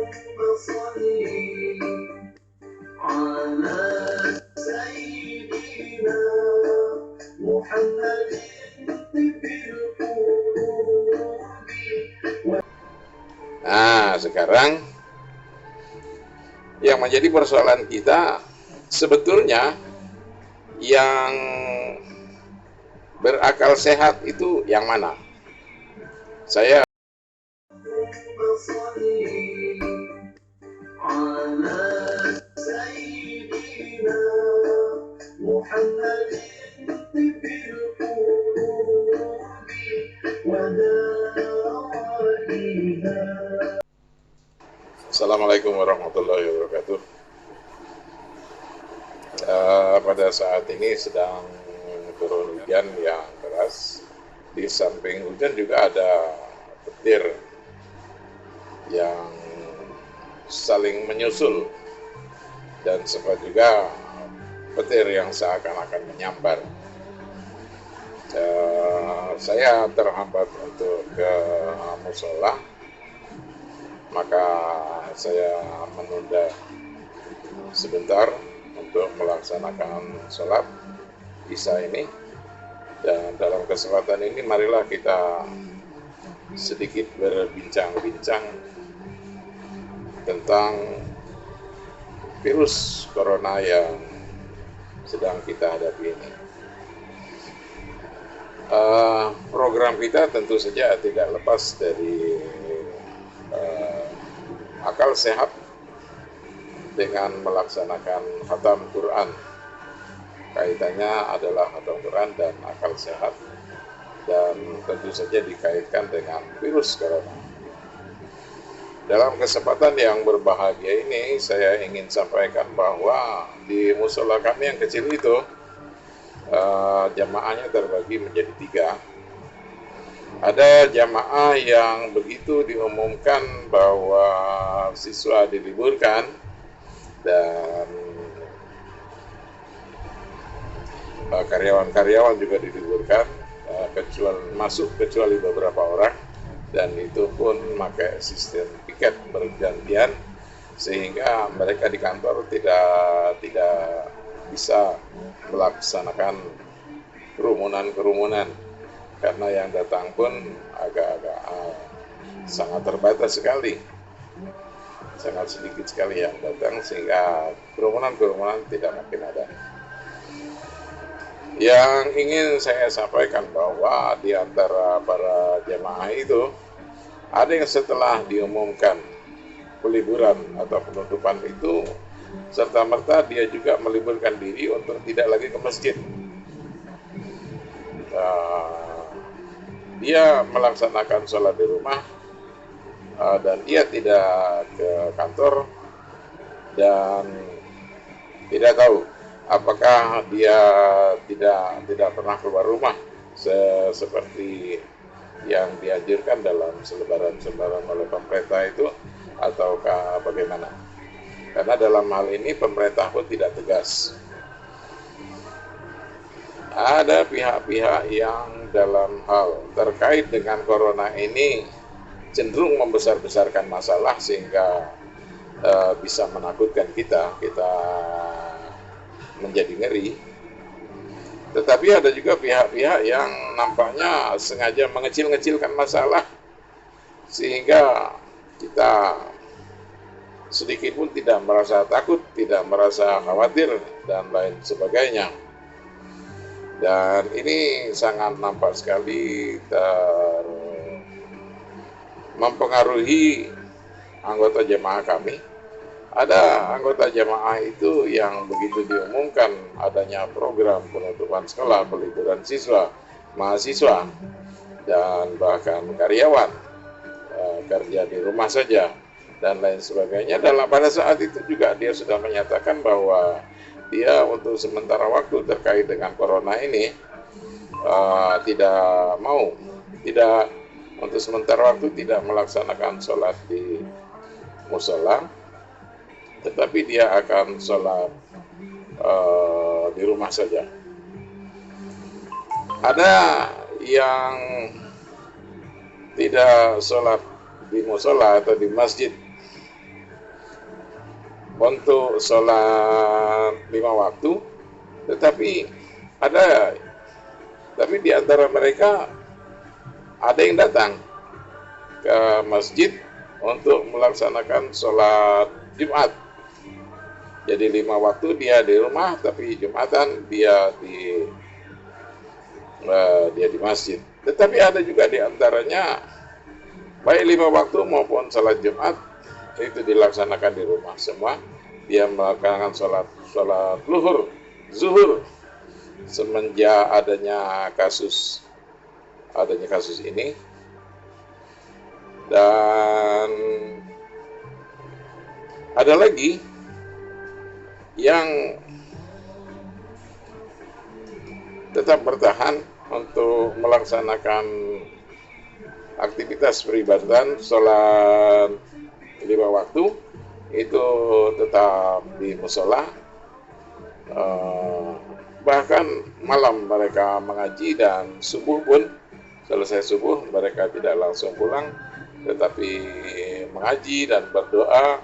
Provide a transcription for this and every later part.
Nah, sekarang yang menjadi persoalan kita sebetulnya yang berakal sehat itu yang mana? Saya Assalamualaikum warahmatullahi wabarakatuh. Pada saat ini sedang turun hujan yang deras. Di samping hujan juga ada petir yang saling menyusul dan sempat juga petir yang seakan-akan menyambar. Saya terhambat untuk ke musola, maka saya menunda sebentar untuk melaksanakan sholat Isya ini. Dan dalam kesempatan ini marilah kita sedikit berbincang-bincang tentang virus corona yang sedang kita hadapi ini. Program kita tentu saja tidak lepas dari akal sehat dengan melaksanakan khatam Quran. Kaitannya adalah khatam Quran dan akal sehat, dan tentu saja dikaitkan dengan virus corona. Dalam kesempatan yang berbahagia ini, saya ingin sampaikan bahwa di musola kami yang kecil itu, jamaahnya terbagi menjadi 3. Ada jamaah yang begitu diumumkan bahwa siswa diliburkan dan karyawan-karyawan juga diliburkan, kecuali beberapa orang, dan itu pun pakai sistem piket bergantian sehingga mereka di kantor tidak bisa melaksanakan kerumunan karena yang datang pun agak sangat terbatas sekali, sangat sedikit sekali yang datang sehingga kerumunan tidak makin ada. Yang ingin saya sampaikan bahwa di antara para jemaah itu ada yang setelah diumumkan peliburan atau penutupan itu serta-merta dia juga meliburkan diri untuk tidak lagi ke masjid. Dia melaksanakan sholat di rumah dan dia tidak ke kantor dan tidak tahu apakah dia tidak pernah keluar rumah seperti yang dianjurkan dalam selebaran oleh pemerintah itu, ataukah bagaimana? Karena dalam hal ini pemerintah pun tidak tegas. Ada pihak-pihak yang dalam hal terkait dengan corona ini cenderung membesar-besarkan masalah sehingga bisa menakutkan kita menjadi ngeri. Tetapi ada juga pihak-pihak yang nampaknya sengaja mengecil-ngecilkan masalah sehingga kita sedikit pun tidak merasa takut, tidak merasa khawatir dan lain sebagainya. Dan ini sangat nampak sekali mempengaruhi anggota jemaah kami. Ada anggota jemaah itu yang begitu diumumkan adanya program penutupan sekolah, peliburan siswa, mahasiswa, dan bahkan karyawan kerja di rumah saja dan lain sebagainya. Pada saat itu juga dia sudah menyatakan bahwa dia untuk sementara waktu terkait dengan corona ini untuk sementara waktu tidak melaksanakan sholat di musola, tetapi dia akan sholat di rumah saja. Ada yang tidak sholat di musola atau di masjid untuk sholat 5 waktu, tetapi ada, tapi di antara mereka ada yang datang ke masjid untuk melaksanakan sholat Jumat. Jadi 5 waktu dia di rumah, tapi Jumatan dia di masjid. Tetapi ada juga di antaranya baik 5 waktu maupun sholat Jumat itu dilaksanakan di rumah semua. Dia melaksanakan sholat zuhur semenjak adanya kasus ini. Dan ada lagi yang tetap bertahan untuk melaksanakan aktivitas peribadatan sholat 5 waktu itu tetap di musola, bahkan malam mereka mengaji, dan subuh pun selesai subuh mereka tidak langsung pulang, tetapi mengaji dan berdoa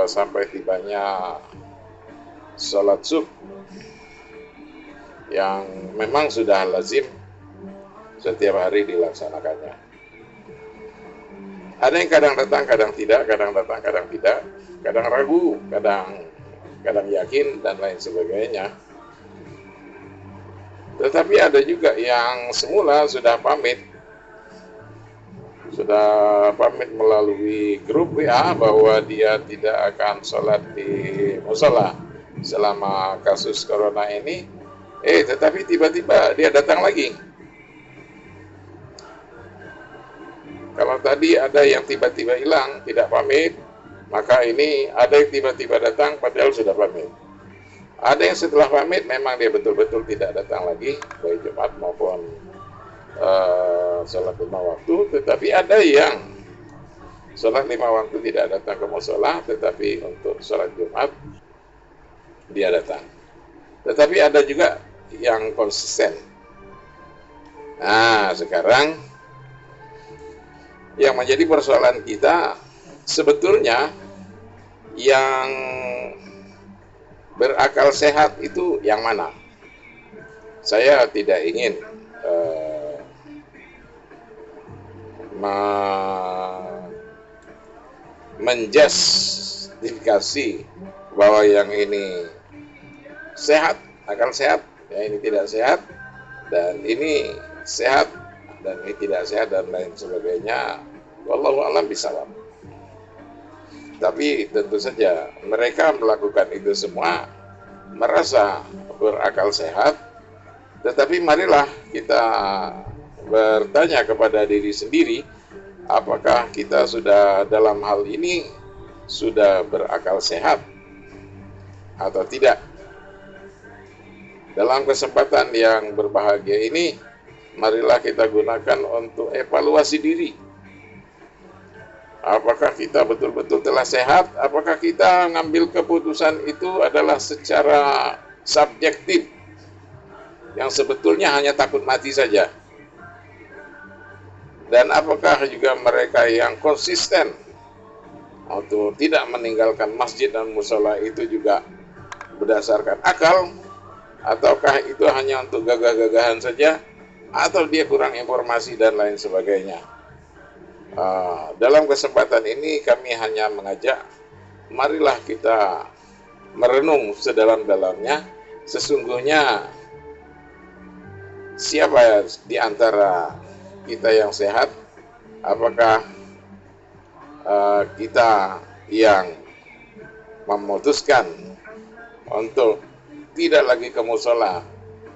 sampai tibanya sholat subuh yang memang sudah lazim setiap hari dilaksanakannya. Ada yang kadang datang, kadang tidak, kadang datang, kadang tidak, kadang ragu, kadang yakin, dan lain sebagainya. Tetapi ada juga yang semula sudah pamit melalui grup WA bahwa dia tidak akan sholat di musola selama kasus corona ini. Tetapi tiba-tiba dia datang lagi. Kalau tadi ada yang tiba-tiba hilang, tidak pamit, maka ini ada yang tiba-tiba datang padahal sudah pamit. Ada yang setelah pamit memang dia betul-betul tidak datang lagi, baik Jumat maupun sholat 5 waktu. Tetapi ada yang sholat 5 waktu tidak datang ke musola, tetapi untuk sholat Jumat dia datang. Tetapi ada juga yang konsisten. Nah, sekarang yang menjadi persoalan kita sebetulnya yang berakal sehat itu yang mana? Saya tidak ingin menjustifikasi bahwa yang ini sehat, akal sehat, ya ini tidak sehat, dan ini sehat dan ini tidak sehat, dan lain sebagainya. Wallahu a'lam bishawab. Tapi tentu saja mereka melakukan itu semua merasa berakal sehat. Tetapi marilah kita bertanya kepada diri sendiri, apakah kita sudah dalam hal ini sudah berakal sehat atau tidak. Dalam kesempatan yang berbahagia ini, marilah kita gunakan untuk evaluasi diri. Apakah kita betul-betul telah sehat? Apakah kita ngambil keputusan itu adalah secara subjektif, yang sebetulnya hanya takut mati saja? Dan apakah juga mereka yang konsisten untuk tidak meninggalkan masjid dan musola itu juga berdasarkan akal? Ataukah itu hanya untuk gagah-gagahan saja, atau dia kurang informasi dan lain sebagainya? Dalam kesempatan ini kami hanya mengajak, marilah kita merenung sedalam-dalamnya, sesungguhnya siapa di antara kita yang sehat? Apakah kita yang memutuskan untuk tidak lagi ke musola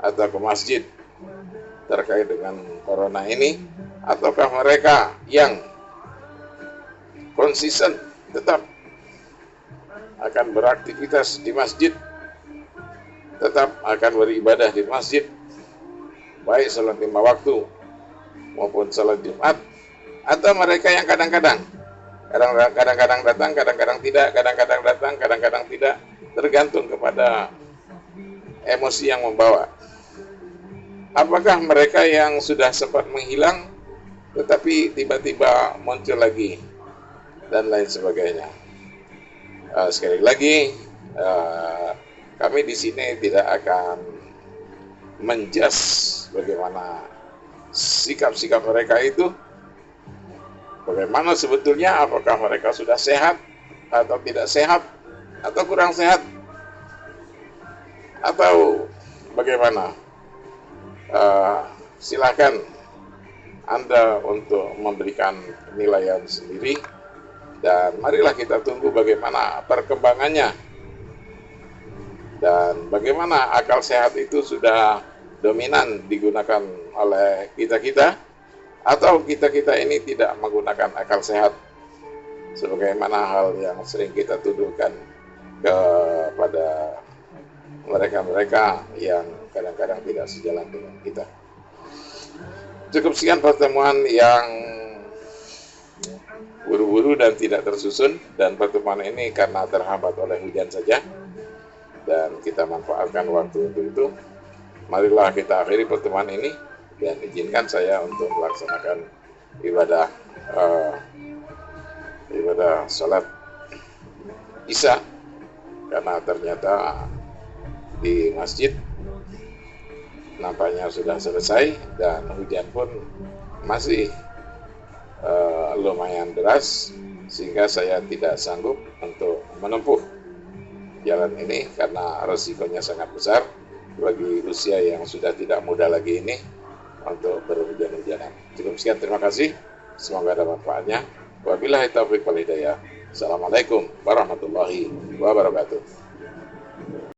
atau ke masjid terkait dengan corona ini, ataukah mereka yang konsisten tetap akan beraktivitas di masjid, tetap akan beribadah di masjid, baik sholat 5 waktu maupun sholat Jumat, atau mereka yang kadang-kadang datang, kadang-kadang tidak, kadang-kadang datang, kadang-kadang tidak, tergantung kepada emosi yang membawa. Apakah mereka yang sudah sempat menghilang tetapi tiba-tiba muncul lagi dan lain sebagainya? Sekali lagi, kami di sini tidak akan menjudge bagaimana sikap-sikap mereka itu, bagaimana sebetulnya, apakah mereka sudah sehat atau tidak sehat, atau kurang sehat, atau bagaimana. Silakan Anda untuk memberikan penilaian sendiri, dan marilah kita tunggu bagaimana perkembangannya dan bagaimana akal sehat itu sudah dominan digunakan oleh kita-kita, atau kita-kita ini tidak menggunakan akal sehat sebagaimana hal yang sering kita tuduhkan kepada mereka-mereka yang kadang-kadang tidak sejalan dengan kita. Cukup sekian pertemuan yang buru-buru dan tidak tersusun, dan pertemuan ini karena terhambat oleh hujan saja, dan kita manfaatkan waktu untuk itu. Marilah kita akhiri pertemuan ini, dan izinkan saya untuk melaksanakan ibadah sholat Isya, karena ternyata di masjid nampaknya sudah selesai dan hujan pun masih lumayan deras, sehingga saya tidak sanggup untuk menempuh jalan ini karena resikonya sangat besar bagi usia yang sudah tidak muda lagi ini untuk berhujan-hujanan. Cukup sekian, terima kasih, semoga ada manfaatnya. Wabillahi taufiq wal hidayah. Assalamualaikum warahmatullahi wabarakatuh.